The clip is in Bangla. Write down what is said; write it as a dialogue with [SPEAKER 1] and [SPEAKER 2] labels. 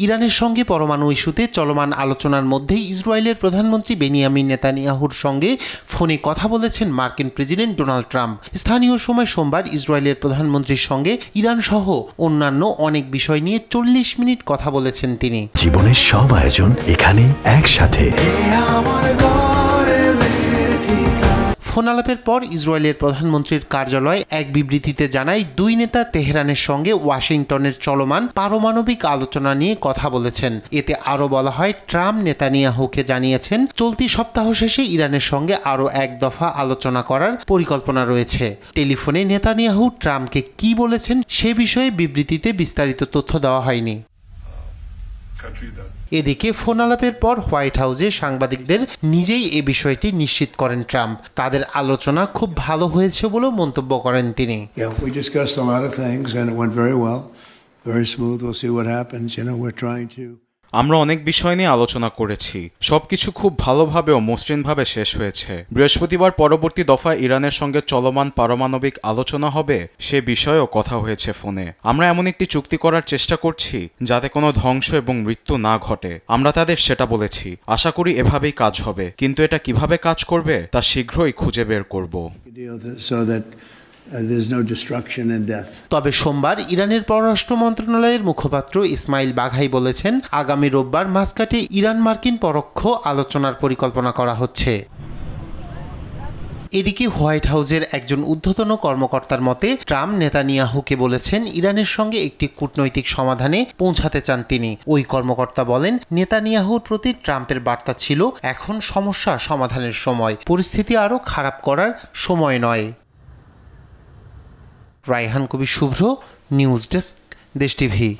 [SPEAKER 1] ইরানের সঙ্গে পরমাণু ইস্যুতে চলমান আলোচনার মধ্যেই ইসরায়েলের প্রধানমন্ত্রী বেনিয়ামিন নেতানিয়াহুর সঙ্গে ফোনে কথা বলেছেন মার্কিন প্রেসিডেন্ট ডোনাল্ড ট্রাম্প। স্থানীয় সময় সোমবার ইসরায়েলের প্রধানমন্ত্রীর সঙ্গে ইরান সহ অন্যান্য অনেক বিষয় নিয়ে 40 মিনিট কথা বলেছেন তিনি।
[SPEAKER 2] জীবনের সব আয়োজন এখানে একসাথে।
[SPEAKER 1] ফোন আলাপের পর ইসরায়েলের প্রধানমন্ত্রীর কার্যালয় এক বিবৃতিতে জানায়, দুই নেতা তেহরানের সঙ্গে ওয়াশিংটনের চলমান পারমাণবিক আলোচনা নিয়ে কথা বলেছেন। এতে আরও বলা হয়, ট্রাম্প নেতানিয়াহুকে জানিয়েছেন চলতি সপ্তাহ শেষে ইরানের সঙ্গে আরও এক দফা আলোচনা করার পরিকল্পনা রয়েছে। টেলিফোনে নেতানিয়াহু ট্রাম্পকে কি বলেছেন সে বিষয়ে বিবৃতিতে বিস্তারিত তথ্য দেওয়া হয়নি। এদিকে ফোন আলাপের পর হোয়াইট হাউসে সাংবাদিকদের নিজেই এ বিষয়টি নিশ্চিত করেন ট্রাম্প। তাদের আলোচনা খুব ভালো হয়েছে বলেও মন্তব্য করেন তিনি।
[SPEAKER 3] আমরা অনেক বিষয় নিয়ে আলোচনা করেছি, সবকিছু খুব ভালোভাবে ও মসৃণভাবে শেষ হয়েছে। বৃহস্পতিবার পরবর্তী দফায় ইরানের সঙ্গে চলমান পারমাণবিক আলোচনা হবে সে বিষয়েও কথা হয়েছে ফোনে। আমরা এমন একটি চুক্তি করার চেষ্টা করছি যাতে কোনো ধ্বংস এবং মৃত্যু না ঘটে। আমরা তাদের সেটা বলেছি। আশা করি এভাবেই কাজ হবে, কিন্তু এটা কিভাবে কাজ করবে তা শীঘ্রই খুঁজে বের করব।
[SPEAKER 1] তবে সোমবার ইরানের পররাষ্ট্র মন্ত্রণালয়ের মুখপাত্র ইসমাইল বাঘাই বলেছেন, আগামী রোববার মাস্কাটে ইরান মার্কিন পরোক্ষ আলোচনার পরিকল্পনা করা হচ্ছে। এদিকে হোয়াইট হাউসের একজন ঊর্ধ্বতন কর্মকর্তার মতে, ট্রাম্প নেতানিয়াহুকে বলেছেন ইরানের সঙ্গে একটি কূটনৈতিক সমাধানে পৌঁছাতে চান তিনি। ওই কর্মকর্তা বলেন, নেতানিয়াহুর প্রতি ট্রাম্পের বার্তা ছিল, এখন সমস্যা সমাধানের সময়, পরিস্থিতি আরও খারাপ করার সময় নয়। রায়হান কবির শুভ্র, নিউজ ডেস্ক, দেশ টিভি।